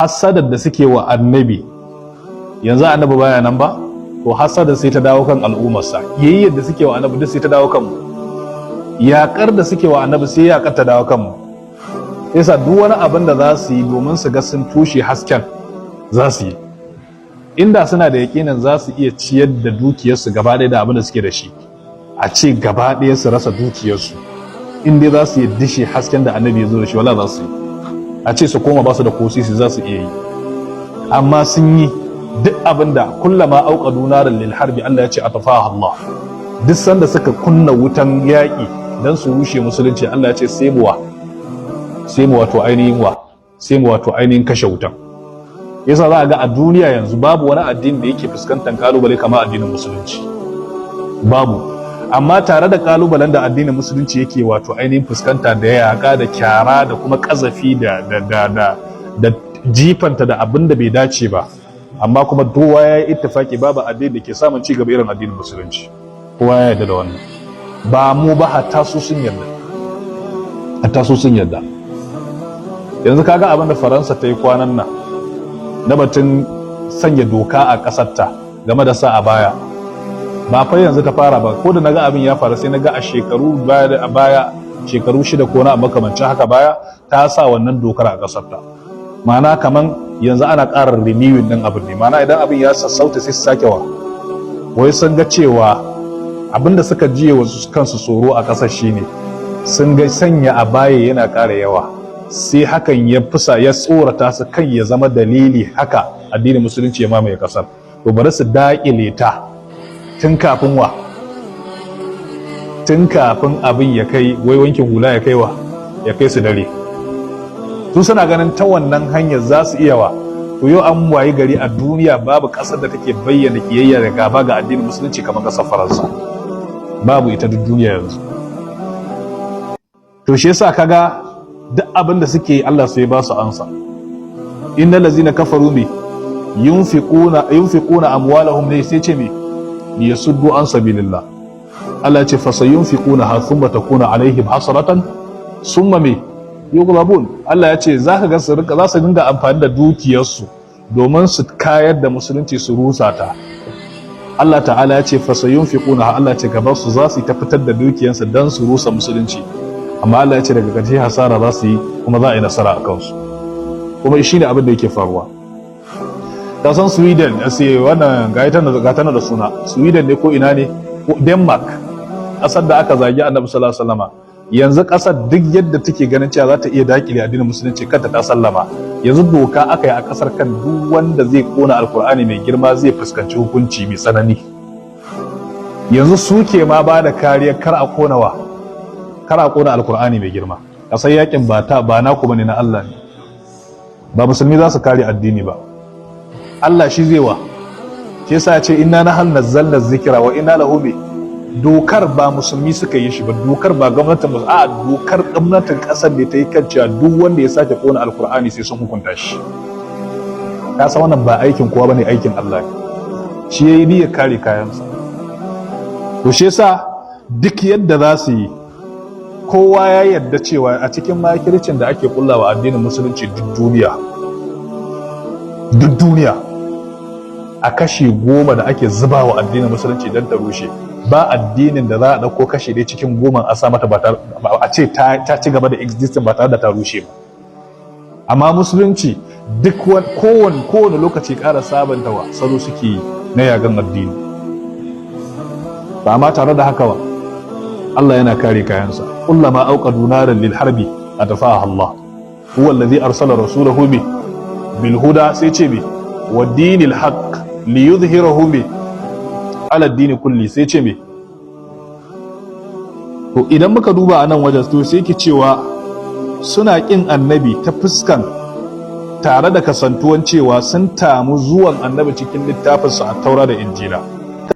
hasadar da suke wa annabi, yanzu annabi baya nan ba, to hasadar sai ta dawo kan al'ummarsa. Yayyar da suke wa annabi duk sai ta dawo kanmu, yaƙar da suke wa annabi sai yaƙar ta dawo kanmu. Yasa duk wani abin da za su yi domin su ga sun tushe hasken za su yi, inda suna da yaƙinin za su iya ciyar da dukiyarsu gaba ɗaya da abin da suke da shi, a ce gaba ɗaya su rasa dukiyarsu, in dai za su yi dishe hasken da annabi ya zo da shi, wala za su yi. A ce su koma ba su da kosisi za su iya yi, amma sun yi duk abin da kullama auqadu naran lil harbi, Allah ya ce atafaha Allah. Duk sanda suka kunna wutan yaƙi dan su rushe musulunci, Allah ya ce sai mu wato ainihin kashe wutan. Yasa za a ga a duniya yanzu babu wani addini da yake fuskantar kalubale kamar addinin musulunci, babu. Amma tare da kalubalen da addinin musulunci yake wato ainihin fuskanta da yaƙa da kyara da kuma ƙazafi da jifanta da abin da bai dace ba, amma kuma kowa ya yi ittifaki babu addini da ke samun ci gaba irin addinin musulunci. Kowa ya yarda da wannan, ba mu ba, hatta su sun yarda. Yanzu kaga abin da Faransa ta yi kwanan nan na batun sanya doka a ƙasarta game da sa a baya, ba fa yanzu ta fara ba. Ko da naga abin ya faru sai naga a shekaru baya shekaru 6 ko na makamancin haka baya ta sa wannan dokar a ƙasarta. Ma'ana kaman yanzu ana ƙara renewing din abin ne, ma'ana idan abin ya sassauta sai su sake wai sun ga cewa abinda suka jiye wasu kansu tsoro a ƙasar shine sun ga sanya a baya yana ƙara yawa, sai hakan ya tsorata su kan ya zama dalili haka addinin musulunci ya mamaye ƙasar. To bari su daƙile ta tun kafin abin ya kai wai wankin hula ya kai su dare. Su suna ganin ta wannan hanyar za su iya to yau an wayi gari a duniya babu ƙasar da take bayyana kiyayya da gaba ga addinin musulunci kamar ƙasar Faransa. Babu ita duk duniya yanzu. To shi yasa kaga duk abin da suke Allah sai ba su ansa. Innal ladzina kafaru bi yunfiquna amwalahum ne sai ce me liyasuddu an sabilillah. Allah ya ce fasayunfiquna thumma takuna alaihim hasratan summa me yughlabun. Allah ya ce za su dinga amfani da dukiyarsu domin su kayar da musulunci, su rusa ta. Allah ta'ala ya ce fasayunfiquna, Allah ya ce gaban su za su ta fitar da dukiyarsu dan su rusa musulunci, amma Allah ya ce daga ƙarshe hasara za su yi, kuma za a yi nasara a kansu. Kuma shi ne abin da yake faruwa. Ta san Sweden, sai wannan gatana da suna Sweden ne ko ina ne, Denmark, ƙasar da aka zagi Annabi sallallahu alaihi wasallam. Yanzu ƙasar duk yadda take ganin cewa za ta iya dakile addinin musulunci, kanta ta sallama. Yanzu doka aka yi a ƙasar kan duk wanda zai kona alkur'ani mai girma zai fuskanci hukunci mai tsanani. Yanzu suke ma ba da kariya kar a kona alkur'ani mai girma. Ƙasar yakin ba naku bane, na Allah ne. Ba musulmi za su kare addini ba, Allah shi zai shi yasa ya ce inna nahnu nazzalna dhikra wa inna lahu dokar ba musulmi suka yi shi ba, dokar ba gwamnatin ba, a dokar gwamnatin kasar da ta yi kan cewa duk wanda ya sake kona alkur'ani sai sun hukunta shi. Ka san wannan ba aikin kowa bane, aikin Allah ne. Shi yayi niyyar kare kayansa. To shi yasa duk yadda za su yi, kowa ya yarda cewa a cikin makircin da ake kullawa addinin musulunci duk duniya a kashi 10 da ake zuba wa addinin musulunci don ta rushe, ba addinin da za a ɗauko kashi dai cikin 10 a sa mata a ce ta ci gaba da existing ba tare da ta rushe ba. Amma musulunci duk kowane lokaci ƙara sabanta salo suke yi na yagan addini. Ba ma tare da haka ba, Allah yana kare kayansa. Kullama auqadu naran lil harbi atafaha Allah. Huwa allazi arsala rasulahu bil huda, sai ce wa dinil haqq li yudhhirahu ala ad-din kulli, sai ce to idan muka duba anan wajen, to sai ki cewa suna kin annabi ta fuskan tare da kasantuwan cewa sun tamu zuwan annabi cikin littafinsu a Taura da Injila.